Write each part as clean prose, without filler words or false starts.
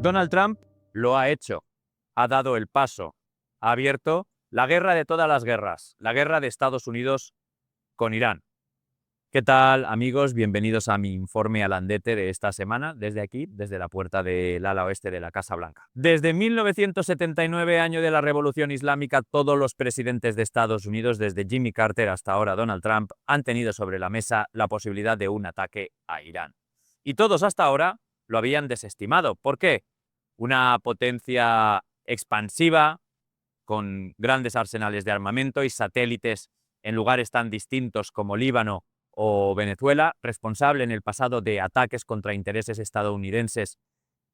Donald Trump lo ha hecho, ha dado el paso, ha abierto la guerra de todas las guerras, la guerra de Estados Unidos con Irán. ¿Qué tal, amigos? Bienvenidos a mi informe Alandete de esta semana, desde aquí, desde la puerta del ala oeste de la Casa Blanca. Desde 1979, año de la Revolución Islámica, todos los presidentes de Estados Unidos, desde Jimmy Carter hasta ahora Donald Trump, han tenido sobre la mesa la posibilidad de un ataque a Irán. Y todos hasta ahora lo habían desestimado. ¿Por qué? Una potencia expansiva, con grandes arsenales de armamento y satélites en lugares tan distintos como Líbano o Venezuela, responsable en el pasado de ataques contra intereses estadounidenses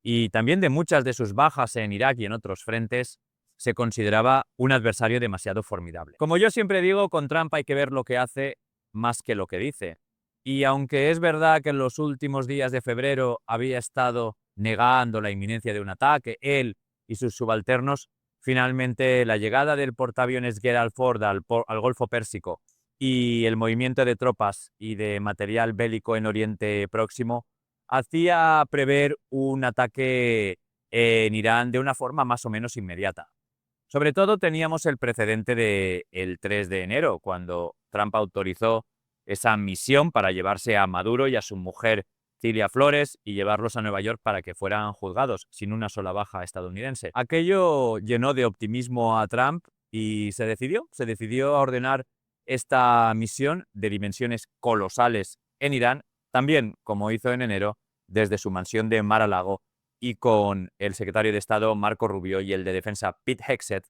y también de muchas de sus bajas en Irak y en otros frentes, se consideraba un adversario demasiado formidable. Como yo siempre digo, con Trump hay que ver lo que hace más que lo que dice. Y aunque es verdad que en los últimos días de febrero había estado negando la inminencia de un ataque, él y sus subalternos, finalmente la llegada del portaaviones Gerald Ford al Golfo Pérsico y el movimiento de tropas y de material bélico en Oriente Próximo hacía prever un ataque en Irán de una forma más o menos inmediata. Sobre todo teníamos el precedente del 3 de enero, cuando Trump autorizó esa misión para llevarse a Maduro y a su mujer Cilia Flores y llevarlos a Nueva York para que fueran juzgados sin una sola baja estadounidense. Aquello llenó de optimismo a Trump y se decidió a ordenar esta misión de dimensiones colosales en Irán, también, como hizo en enero, desde su mansión de Mar-a-Lago y con el secretario de Estado Marco Rubio y el de Defensa Pete Hegseth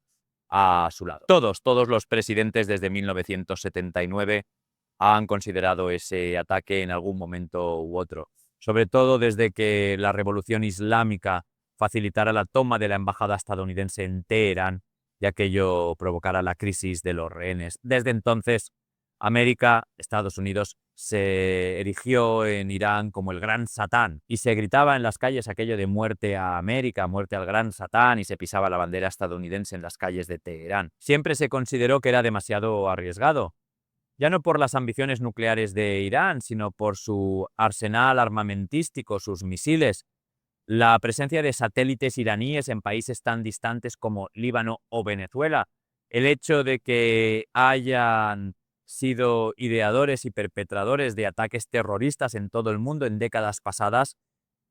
a su lado. Todos los presidentes desde 1979 han considerado ese ataque en algún momento u otro, sobre todo desde que la Revolución Islámica facilitara la toma de la embajada estadounidense en Teherán y aquello provocara la crisis de los rehenes. Desde entonces, América, Estados Unidos, se erigió en Irán como el gran Satán y se gritaba en las calles aquello de muerte a América, muerte al gran Satán, y se pisaba la bandera estadounidense en las calles de Teherán. Siempre se consideró que era demasiado arriesgado, ya no por las ambiciones nucleares de Irán, sino por su arsenal armamentístico, sus misiles, la presencia de satélites iraníes en países tan distantes como Líbano o Venezuela, el hecho de que hayan sido ideadores y perpetradores de ataques terroristas en todo el mundo en décadas pasadas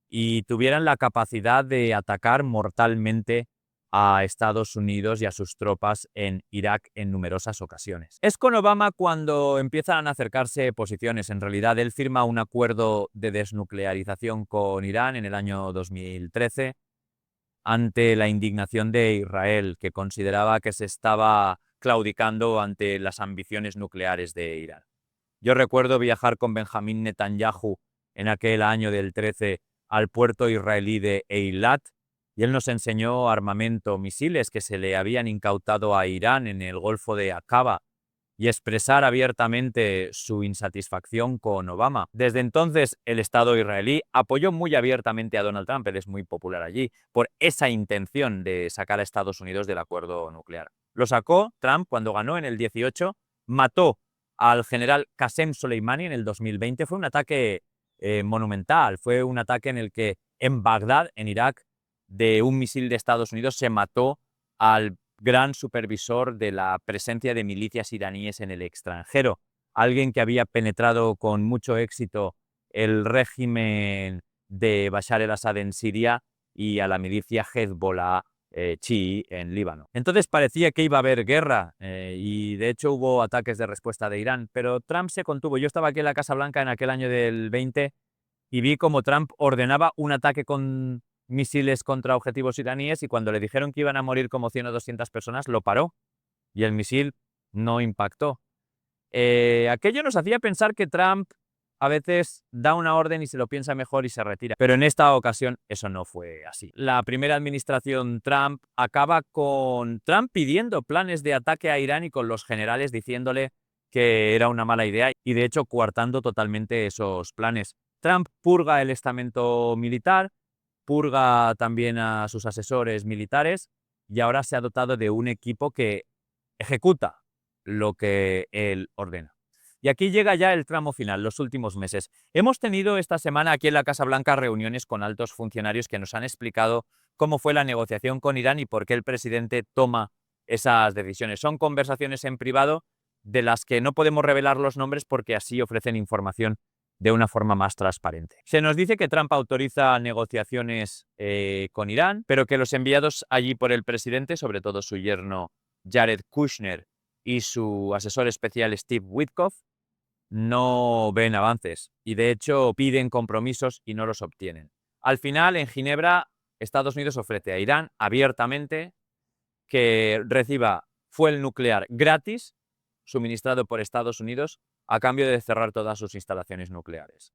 y tuvieran la capacidad de atacar mortalmente a Estados Unidos y a sus tropas en Irak en numerosas ocasiones. Es con Obama cuando empiezan a acercarse posiciones. En realidad, él firma un acuerdo de desnuclearización con Irán en el año 2013 ante la indignación de Israel, que consideraba que se estaba claudicando ante las ambiciones nucleares de Irán. Yo recuerdo viajar con Benjamín Netanyahu en aquel año del 13 al puerto israelí de Eilat, y él nos enseñó armamento, misiles que se le habían incautado a Irán en el Golfo de Aqaba, y expresar abiertamente su insatisfacción con Obama. Desde entonces, el Estado israelí apoyó muy abiertamente a Donald Trump, él es muy popular allí, por esa intención de sacar a Estados Unidos del acuerdo nuclear. Lo sacó Trump cuando ganó en el 18, mató al general Qasem Soleimani en el 2020. Fue un ataque monumental, fue un ataque en el que en Bagdad, en Irak, de un misil de Estados Unidos se mató al gran supervisor de la presencia de milicias iraníes en el extranjero, alguien que había penetrado con mucho éxito el régimen de Bashar el-Assad en Siria y a la milicia Hezbollah chií en Líbano. Entonces parecía que iba a haber guerra y de hecho hubo ataques de respuesta de Irán, pero Trump se contuvo. Yo estaba aquí en la Casa Blanca en aquel año del 20 y vi cómo Trump ordenaba un ataque con misiles contra objetivos iraníes y cuando le dijeron que iban a morir como 100 o 200 personas, lo paró y el misil no impactó. Aquello nos hacía pensar que Trump a veces da una orden y se lo piensa mejor y se retira. Pero en esta ocasión eso no fue así. La primera administración Trump acaba con Trump pidiendo planes de ataque a Irán y con los generales diciéndole que era una mala idea y de hecho coartando totalmente esos planes. Trump purga el estamento militar, purga también a sus asesores militares y ahora se ha dotado de un equipo que ejecuta lo que él ordena. Y aquí llega ya el tramo final, los últimos meses. Hemos tenido esta semana aquí en la Casa Blanca reuniones con altos funcionarios que nos han explicado cómo fue la negociación con Irán y por qué el presidente toma esas decisiones. Son conversaciones en privado de las que no podemos revelar los nombres porque así ofrecen información de una forma más transparente. Se nos dice que Trump autoriza negociaciones con Irán, pero que los enviados allí por el presidente, sobre todo su yerno Jared Kushner y su asesor especial Steve Witkoff, no ven avances y de hecho piden compromisos y no los obtienen. Al final, en Ginebra, Estados Unidos ofrece a Irán abiertamente que reciba fuel nuclear gratis suministrado por Estados Unidos a cambio de cerrar todas sus instalaciones nucleares.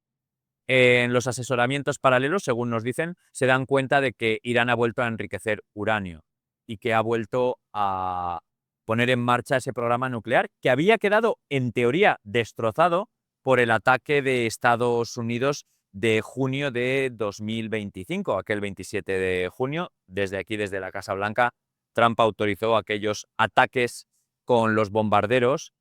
En los asesoramientos paralelos, según nos dicen, se dan cuenta de que Irán ha vuelto a enriquecer uranio y que ha vuelto a poner en marcha ese programa nuclear que había quedado, en teoría, destrozado por el ataque de Estados Unidos de junio de 2025, aquel 27 de junio. Desde aquí, desde la Casa Blanca, Trump autorizó aquellos ataques con los bombarderos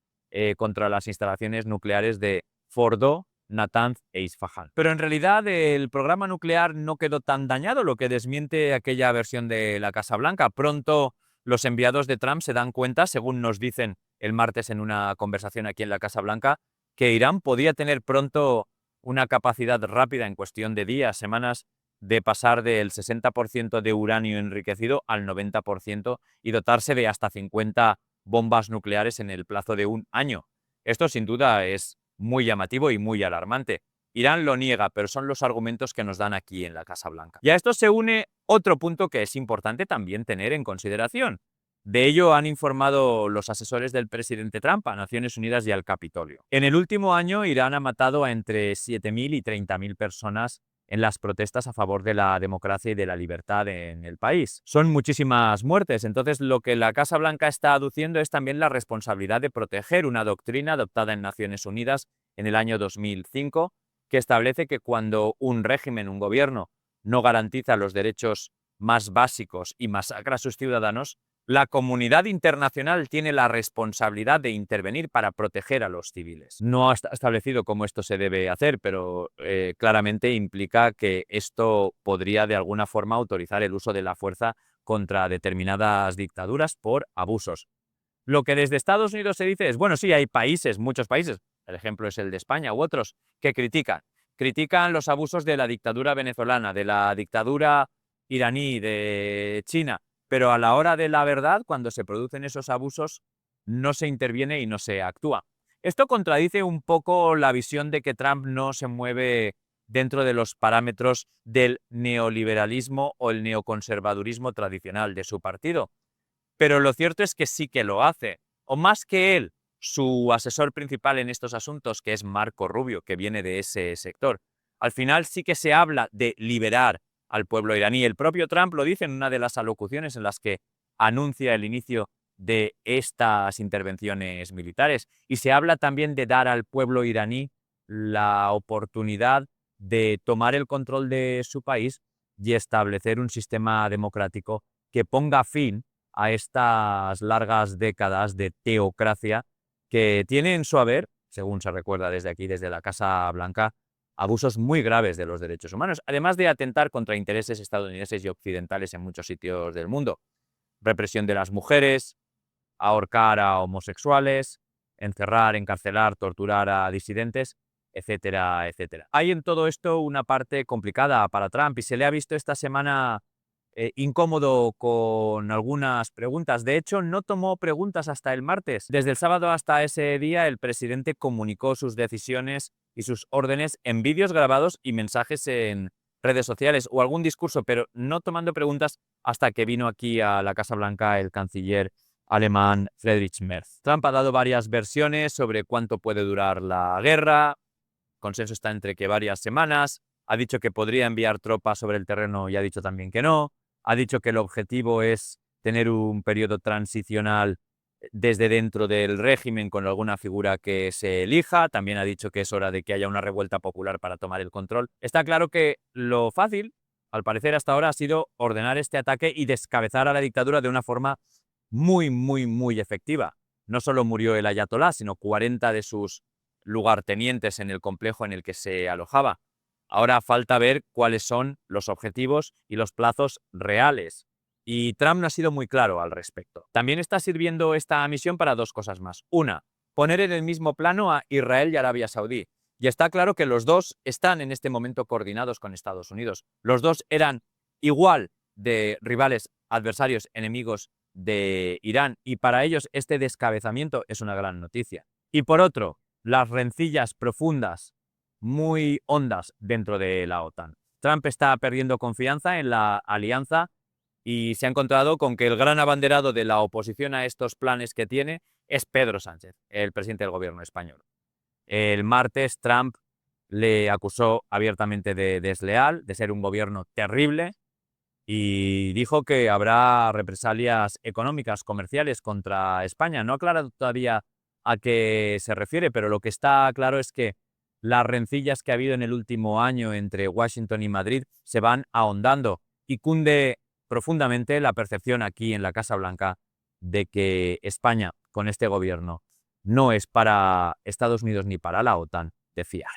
contra las instalaciones nucleares de Fordo, Natanz e Isfahan. Pero en realidad el programa nuclear no quedó tan dañado, lo que desmiente aquella versión de la Casa Blanca. Pronto los enviados de Trump se dan cuenta, según nos dicen el martes en una conversación aquí en la Casa Blanca, que Irán podía tener pronto una capacidad rápida en cuestión de días, semanas, de pasar del 60% de uranio enriquecido al 90% y dotarse de hasta 50 bombas nucleares en el plazo de un año. Esto sin duda es muy llamativo y muy alarmante. Irán lo niega, pero son los argumentos que nos dan aquí en la Casa Blanca. Y a esto se une otro punto que es importante también tener en consideración. De ello han informado los asesores del presidente Trump a Naciones Unidas y al Capitolio. En el último año, Irán ha matado a entre 7.000 y 30.000 personas en las protestas a favor de la democracia y de la libertad en el país. Son muchísimas muertes, entonces lo que la Casa Blanca está aduciendo es también la responsabilidad de proteger una doctrina adoptada en Naciones Unidas en el año 2005 que establece que cuando un régimen, un gobierno, no garantiza los derechos más básicos y masacra a sus ciudadanos, la comunidad internacional tiene la responsabilidad de intervenir para proteger a los civiles. No está establecido cómo esto se debe hacer, pero claramente implica que esto podría de alguna forma autorizar el uso de la fuerza contra determinadas dictaduras por abusos. Lo que desde Estados Unidos se dice es, bueno, sí, hay países, muchos países, el ejemplo es el de España u otros, que critican los abusos de la dictadura venezolana, de la dictadura iraní, de China, pero a la hora de la verdad, cuando se producen esos abusos, no se interviene y no se actúa. Esto contradice un poco la visión de que Trump no se mueve dentro de los parámetros del neoliberalismo o el neoconservadurismo tradicional de su partido. Pero lo cierto es que sí que lo hace. O más que él, su asesor principal en estos asuntos, que es Marco Rubio, que viene de ese sector. Al final sí que se habla de liberar al pueblo iraní. El propio Trump lo dice en una de las alocuciones en las que anuncia el inicio de estas intervenciones militares. Y se habla también de dar al pueblo iraní la oportunidad de tomar el control de su país y establecer un sistema democrático que ponga fin a estas largas décadas de teocracia que tiene en su haber, según se recuerda desde aquí, desde la Casa Blanca, abusos muy graves de los derechos humanos, además de atentar contra intereses estadounidenses y occidentales en muchos sitios del mundo. Represión de las mujeres, ahorcar a homosexuales, encerrar, encarcelar, torturar a disidentes, etcétera, etcétera. Hay en todo esto una parte complicada para Trump y se le ha visto esta semana incómodo con algunas preguntas. De hecho, no tomó preguntas hasta el martes. Desde el sábado hasta ese día, el presidente comunicó sus decisiones y sus órdenes en vídeos grabados y mensajes en redes sociales o algún discurso, pero no tomando preguntas hasta que vino aquí a la Casa Blanca el canciller alemán Friedrich Merz. Trump ha dado varias versiones sobre cuánto puede durar la guerra. El consenso está entre que varias semanas. Ha dicho que podría enviar tropas sobre el terreno y ha dicho también que no. Ha dicho que el objetivo es tener un periodo transicional desde dentro del régimen con alguna figura que se elija. También ha dicho que es hora de que haya una revuelta popular para tomar el control. Está claro que lo fácil, al parecer hasta ahora, ha sido ordenar este ataque y descabezar a la dictadura de una forma muy, muy, muy efectiva. No solo murió el ayatolá, sino 40 de sus lugartenientes en el complejo en el que se alojaba. Ahora falta ver cuáles son los objetivos y los plazos reales. Y Trump no ha sido muy claro al respecto. También está sirviendo esta misión para dos cosas más. Una, poner en el mismo plano a Israel y Arabia Saudí. Y está claro que los dos están en este momento coordinados con Estados Unidos. Los dos eran igual de rivales, adversarios, enemigos de Irán, y para ellos este descabezamiento es una gran noticia. Y por otro, las rencillas profundas, muy hondas dentro de la OTAN. Trump está perdiendo confianza en la alianza y se ha encontrado con que el gran abanderado de la oposición a estos planes que tiene es Pedro Sánchez, el presidente del gobierno español. El martes Trump le acusó abiertamente de desleal, de ser un gobierno terrible, y dijo que habrá represalias económicas, comerciales contra España. No ha aclarado todavía a qué se refiere, pero lo que está claro es que las rencillas que ha habido en el último año entre Washington y Madrid se van ahondando y cunde profundamente la percepción aquí en la Casa Blanca de que España, con este gobierno, no es para Estados Unidos ni para la OTAN de fiar.